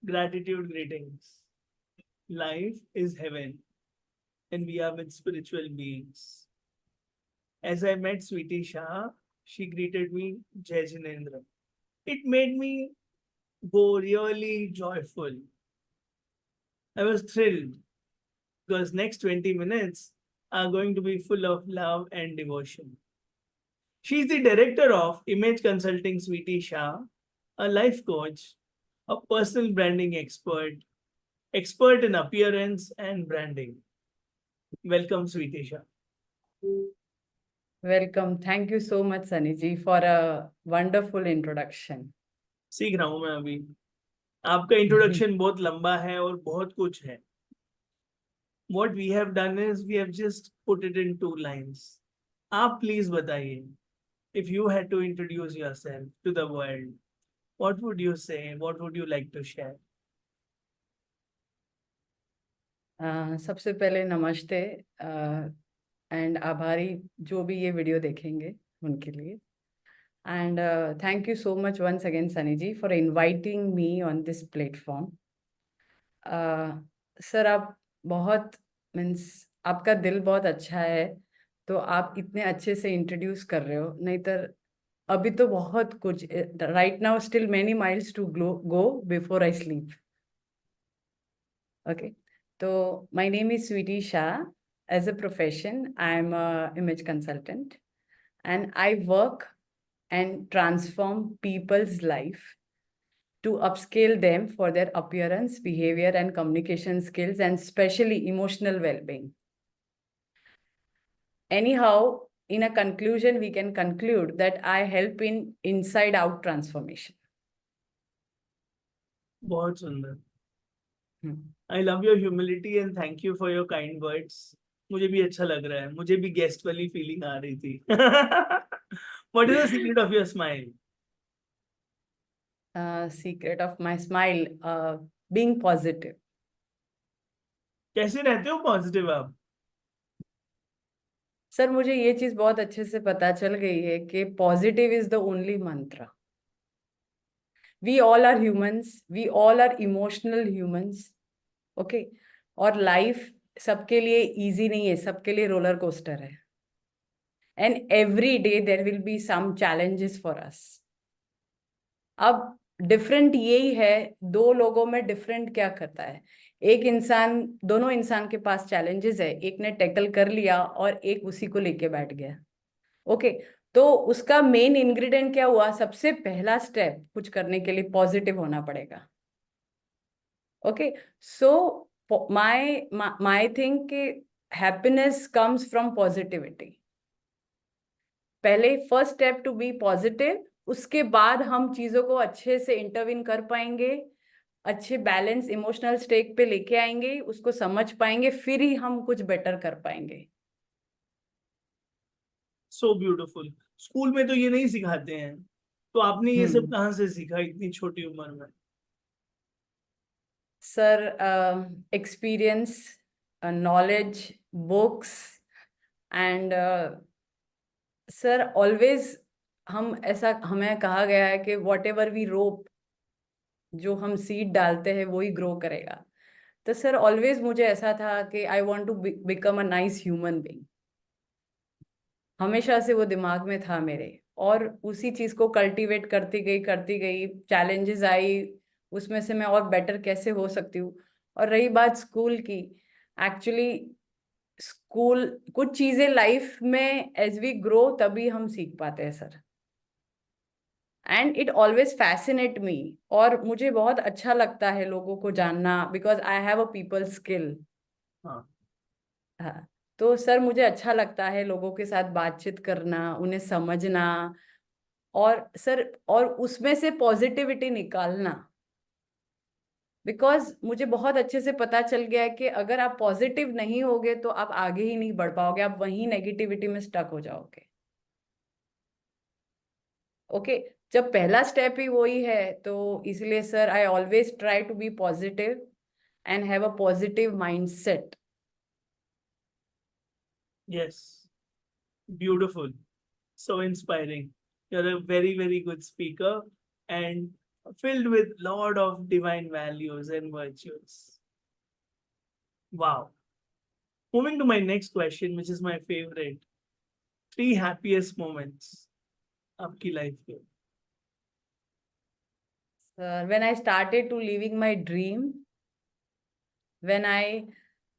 Gratitude greetings. Life is heaven, and we are with spiritual beings. As I met Sweetie Shah, she greeted me Jai Jinendra. It made me go really joyful. I was thrilled because next 20 minutes are going to be full of love and devotion. She is the director of Image Consulting Sweetie Shah, a life coach, a personal branding expert, expert in appearance and branding. Welcome, Sweetie Shah. Welcome. Thank you so much, Sunny ji, for a wonderful introduction. सीख रहा हूं मैं अभी. आपका introduction बहुत लंबा है और बहुत कुछ है. What we have done is we have just put it in 2 lines. आप प्लीज बताइए, if you had to introduce yourself to the world, what would you say? What would you like to share? सबसे पहले नमस्ते and आभारी जो भी ये video देखेंगे उनके लिए. And thank you so much once again Sunny ji for inviting me on this platform. Sir आप बहुत मीन्स आपका दिल बहुत अच्छा है, तो आप इतने अच्छे से इंट्रोड्यूस कर रहे हो. नहीं तो अभी तो बहुत कुछ right now still many miles to go before I sleep. Okay, तो my name is Sweetie Shah. As a profession, I am a image consultant, and I work and transform people's life to upscale them for their appearance, behavior, and communication skills, and especially emotional well-being. Anyhow, in a conclusion, we can conclude that I help in inside-out transformation. बहुत सुंदर. I love your humility and thank you for your kind words. मुझे भी अच्छा लग रहा है. मुझे भी गेस्ट वाली फीलिंग आ रही थी. What is the secret of your smile? Secret of my smile, being positive. कैसे रहते हो पॉजिटिव आप? सर मुझे ये चीज बहुत अच्छे से पता चल गई है कि positive is the only mantra. We all are humans, we all are emotional humans. Okay, और लाइफ सबके लिए इजी नहीं है, सबके लिए रोलर कोस्टर है. And every day there will be some challenges for us. अब डिफरेंट यही है, दो लोगों में डिफरेंट क्या करता है. एक इंसान, दोनों इंसान के पास चैलेंजेस है, एक ने टैकल कर लिया और एक उसी को लेके बैठ गया. ओके, तो उसका मेन इंग्रेडिएंट क्या हुआ? सबसे पहला स्टेप कुछ करने के लिए पॉजिटिव होना पड़ेगा. ओके, सो माय थिंक कि हैप्पीनेस कम्स फ्रॉम पॉजिटिविटी. पहले first step to be positive, उसके बाद हम चीजों को अच्छे से इंटरवीन कर पाएंगे, अच्छे बैलेंस इमोशनल स्टेट पे लेके आएंगे, उसको समझ पाएंगे, फिर ही हम कुछ बेटर कर पाएंगे. So beautiful. स्कूल में तो ये नहीं सिखाते हैं, तो आपने ये सब कहाँ से सीखा इतनी छोटी उम्र में? Sir experience, knowledge, books and sir always हम ऐसा, हमें कहा गया है कि वॉट एवर वी रोप, जो हम सीड डालते हैं वो ही ग्रो करेगा. तो सर ऑलवेज मुझे ऐसा था कि I want to become a nice human being. हमेशा से वो दिमाग में था मेरे, और उसी चीज को कल्टीवेट करती गई, चैलेंजेस आई, उसमें से मैं और बेटर कैसे हो सकती हूँ. और रही बात स्कूल की, एक्चुअली स्कूल कुछ चीजें लाइफ में एज वी ग्रो तभी हम सीख पाते हैं sir. And it always fascinate मी, और मुझे बहुत अच्छा लगता है लोगों को जानना, because I have a people skill. हाँ, तो सर मुझे अच्छा लगता है लोगों के साथ बातचीत करना, उन्हें समझना, और सर और उसमें से पॉजिटिविटी निकालना. बिकॉज मुझे बहुत अच्छे से पता चल गया है कि अगर आप पॉजिटिव नहीं होगे तो आप आगे ही नहीं बढ़ पाओगे, आप वहीं नेगेटिविटी में स्टक हो जाओगे. ओके, जब पहला स्टेप ही वही है, तो इसलिए sir I always try to be positive and have a positive mindset. Yes, beautiful. So inspiring. You're a very, very good speaker. And filled with lot of divine values and virtues. Wow. Moving to my next question, which is my favorite. 3 happiest moments आपकी life के. When I started to living my dream, when I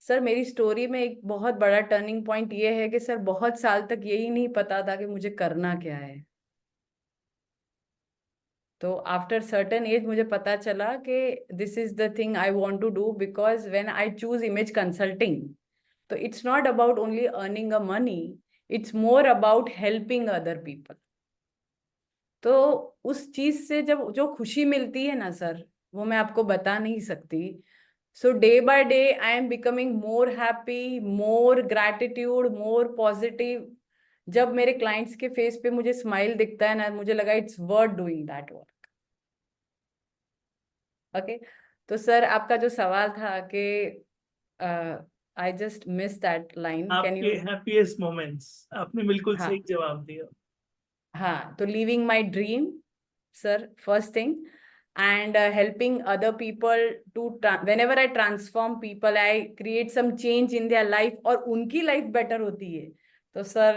sir मेरी story में एक बहुत बड़ा turning point ये है कि सर बहुत साल तक यही नहीं पता था कि मुझे करना क्या है. तो आफ्टर सर्टेन एज मुझे पता चला कि this is the thing I want to do, because when I choose image consulting, तो it's not about only earning a money, it's more about helping other people. तो उस चीज से जब जो खुशी मिलती है ना सर, वो मैं आपको बता नहीं सकती. So day by day I am becoming more happy, more gratitude, more positive. जब मेरे क्लाइंट्स के फेस पे मुझे स्माइल दिखता है ना, मुझे लगा it's worth doing that work. Okay. तो सर आपका जो सवाल था कि I just miss that line, can आपके यू. happiest moments. आपने बिल्कुल हाँ. सही जवाब दिया. हाँ, तो living my dream sir, first thing. And helping other people to whenever I transform people, I create some change in their life और उनकी life better होती है. तो sir,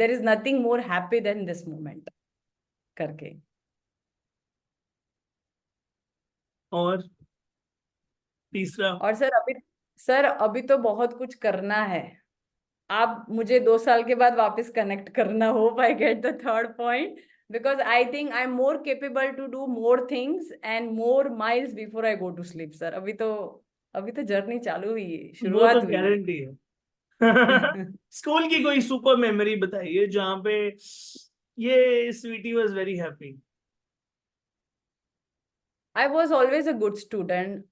there is nothing more happy than this moment करके. और तीसरा. और sir अभी तो बहुत कुछ करना है. आप मुझे 2 साल के बाद वापस कनेक्ट करना. Hope I get the third point, because I think I'm more capable to do more things and more miles before I go to sleep, sir. अभी तो जर्नी चालू हुई है, वो तो शुरुआत हुई गारंटी है. है. स्कूल की कोई सुपर मेमोरी बताइए जहां पे ये Sweety was very happy. I was always a good student,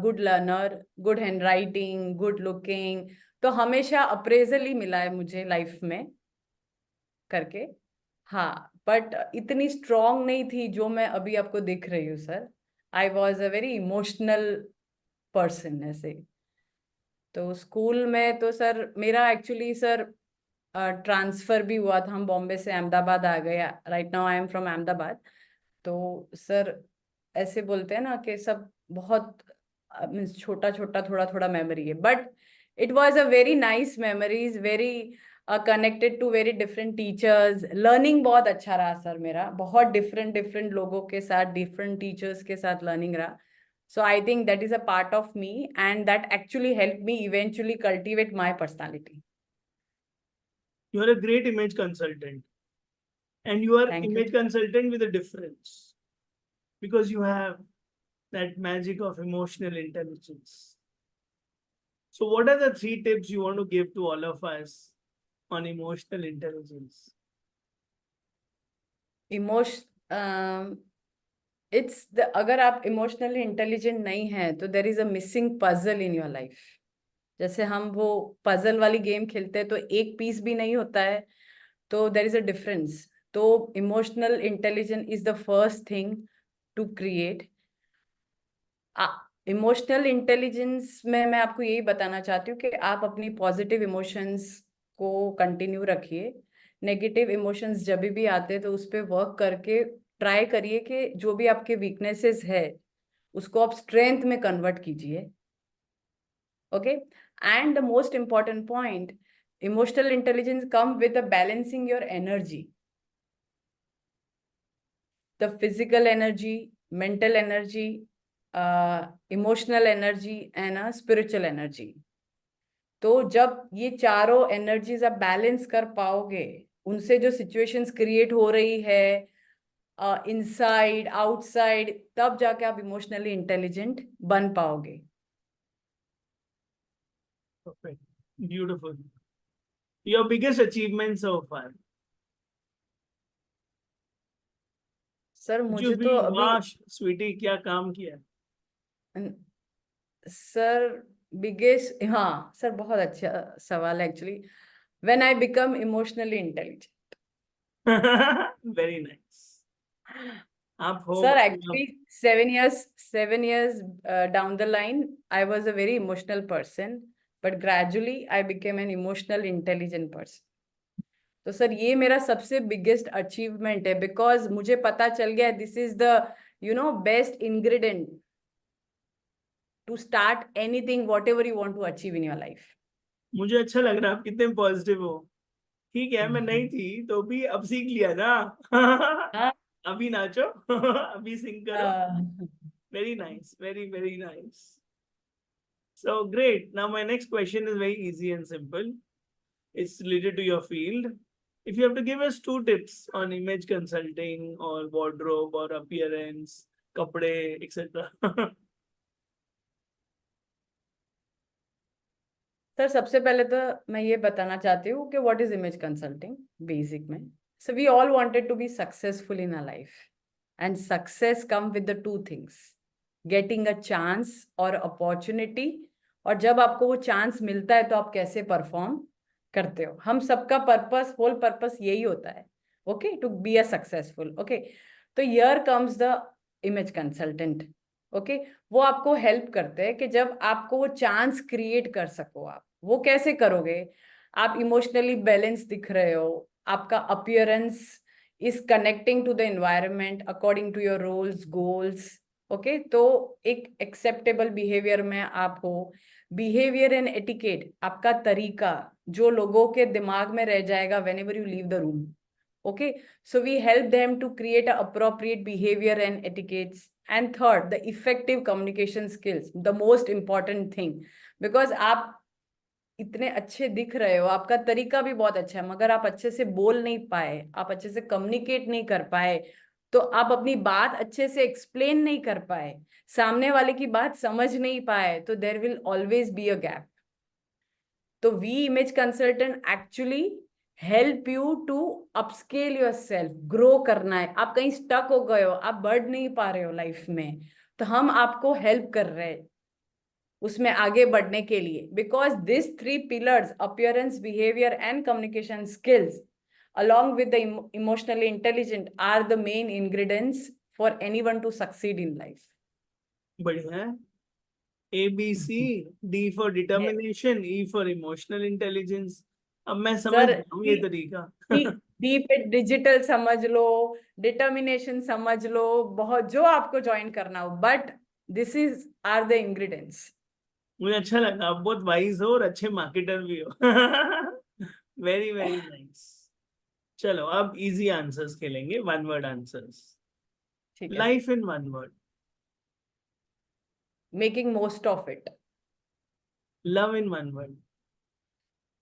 good learner, good handwriting, good looking. तो हमेशा अप्रेजल ही मिला है मुझे लाइफ में करके. हाँ, बट इतनी स्ट्रांग नहीं थी जो मैं अभी आपको दिख रही हूँ sir. I was a very emotional person ऐसे. तो स्कूल में तो सर मेरा एक्चुअली सर ट्रांसफर भी हुआ था. हम बॉम्बे से अहमदाबाद आ गए. Right now I am from Ahmedabad. तो सर ऐसे बोलते हैं ना कि सब बहुत मीन्स छोटा छोटा थोड़ा थोड़ा मेमोरी है, but it was a very nice memories, very connected to very different teachers. Learning बहुत अच्छा रहा सर मेरा, बहुत डिफरेंट डिफरेंट लोगों के साथ, डिफरेंट टीचर्स के साथ लर्निंग रहा. So I think that is a part of me, and that actually helped me eventually cultivate my personality. You are a great image consultant, and you are Thank you. image consultant with a difference because you have that magic of emotional intelligence. So what are the 3 tips you want to give to all of us on emotional intelligence? It's the अगर आप emotionally intelligent नहीं है तो there is a missing puzzle in your life. जैसे हम वो puzzle वाली game खेलते हैं तो एक पीस भी नहीं होता है, तो देर इज अ डिफरेंस. तो emotional intelligence is the first thing to create. Emotional intelligence में मैं आपको यही बताना चाहती हूँ कि आप अपनी पॉजिटिव इमोशंस को कंटिन्यू रखिए. नेगेटिव इमोशंस जब भी आते हैं तो उस पर वर्क करके ट्राई करिए कि जो भी आपके वीकनेसेस है उसको आप स्ट्रेंथ में कन्वर्ट कीजिए. Okay. And the most important point, emotional intelligence come with balancing your energy, the physical energy, mental energy, emotional energy and spiritual energy. तो जब ये चारों एनर्जीज आप बैलेंस कर पाओगे, उनसे जो सिचुएशंस क्रिएट हो रही है इनसाइड आउटसाइड, तब जाके आप इमोशनली इंटेलिजेंट बन पाओगे. Perfect. Beautiful. Your biggest achievement so far? Sir जो मुझे भी तो अभी वाह स्वीटी क्या काम किया. सर बिगेस्ट, हाँ सर बहुत अच्छा सवाल है actually. When I become emotionally intelligent. Very nice. आप हो Sir, मतलब. actually, 7 years down the line, I was a very emotional person, but gradually I became an emotional intelligent person. तो sir ये मेरा सबसे बिगेस्ट अचीवमेंट है, because मुझे पता चल गया this is the best ingredient to start anything, whatever you want to achieve in your life. मुझे अच्छा लग रहा है आप कितने पॉजिटिव हो। ठीक है, मैं नहीं थी तो भी अब सीख लिया ना। हाँ, अभी नाचो। अभी सिंग करो। Very nice, very, very nice. So great. Now my next question is very easy and simple. It's related to your field. If you have to give us 2 tips on image consulting or wardrobe or appearance, kapde, etc. Sir सबसे पहले तो मैं ये बताना चाहती हूँ कि what is image consulting basic में। So we all wanted to be successful in a life and success come with the 2 things, getting a chance और अपॉर्चुनिटी, और जब आपको वो चांस मिलता है तो आप कैसे परफॉर्म करते हो। हम सबका पर्पस, होल पर्पस यही होता है, okay, to be a successful. Okay, तो here comes the image consultant. Okay, वो आपको हेल्प करते हैं कि जब आपको वो चांस क्रिएट कर सको। आप वो कैसे करोगे? आप इमोशनली बैलेंस दिख रहे हो, आपका appearance is connecting to the environment according to your roles goals. Okay, तो एक एक्सेप्टेबल बिहेवियर में आप हो। बिहेवियर एंड एटिकेट, आपका तरीका जो लोगों के दिमाग में रह जाएगा when ever you leave the room. Okay, so we help them to create an appropriate behavior and etiquettes. And third, the effective communication skills, the most important thing, because आप इतने अच्छे दिख रहे हो, आपका तरीका भी बहुत अच्छा है, मगर आप अच्छे से बोल नहीं पाए, आप अच्छे से कम्युनिकेट नहीं कर पाए, तो आप अपनी बात अच्छे से एक्सप्लेन नहीं कर पाए, सामने वाले की बात समझ नहीं पाए, तो there will always be a gap. तो we image consultant actually help you to upscale your self, grow करना है। आप कहीं स्टक हो गए हो, आप बढ़ नहीं पा रहे हो लाइफ में, तो हम आपको हेल्प कर रहे हैं उसमें आगे बढ़ने के लिए। Because this 3 pillars, appearance, behaviour and communication skills along with the emotionally intelligent are the main ingredients for anyone to succeed in life. बढ़िया है। ABC, D for determination, E for emotional intelligence. अब मैं समझ sir गया हूँ ये तरीका। D पे डिजिटल समझ लो, डिटर्मिनेशन समझ लो, बहुत जो आपको ज्वाइन करना हो, but this is are the ingredients. मुझे अच्छा लगा, आप बहुत वाइज हो और अच्छे मार्केटर भी हो। Very very nice. चलो अब इजी आंसर्स खेलेंगे, 1 वर्ड आंसर्स। ठीक है, life in 1 word. Making most of it. Love in 1 word.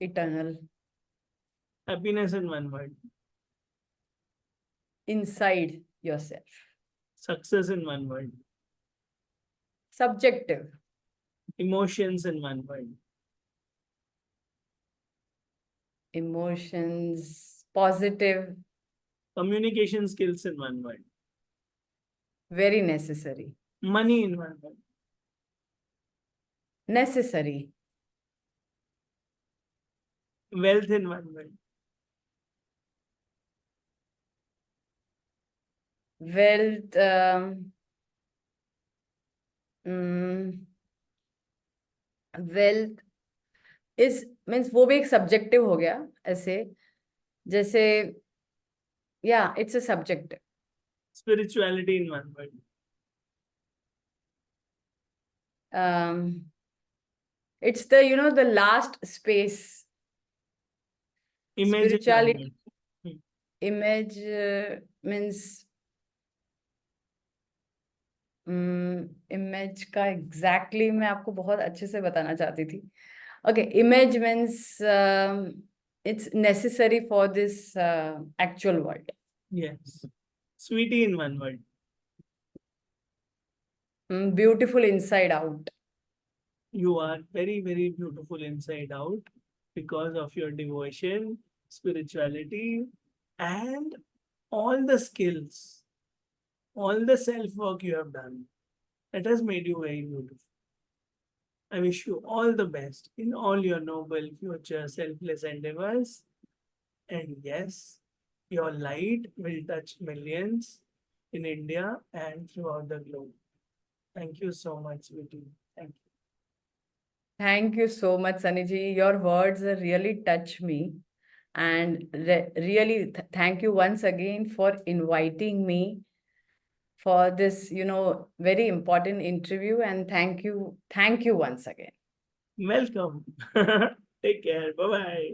Eternal. Happiness in 1 word. Inside yourself. Success in 1 word. Subjective. Emotions in 1 word. Emotions positive. Communication skills in 1 word. Very necessary. Money in 1 word. Necessary. Wealth in 1 word. Wealth wealth is means वो भी एक subjective हो गया ऐसे, जैसे या it's a subject. Spirituality in 1 word. It's the, the last space. Image in 1 word. Spirituality, image means image का exactly मैं आपको बहुत अच्छे से बताना चाहती थी। Okay, image means it's necessary for this actual world. Yes. Sweety in 1 word. Beautiful inside out. You are very, very beautiful inside out because of your devotion, spirituality, and all the skills, all the self work you have done. That has made you very beautiful. I wish you all the best in all your noble future selfless endeavors. And yes, your light will touch millions in India and throughout the globe. Thank you so much, sweetie. Thank you. Thank you so much, Sunny ji. Your words really touch me. And really, thank you once again for inviting me for this, very important interview, and thank you once again. Welcome. Take care. Bye bye.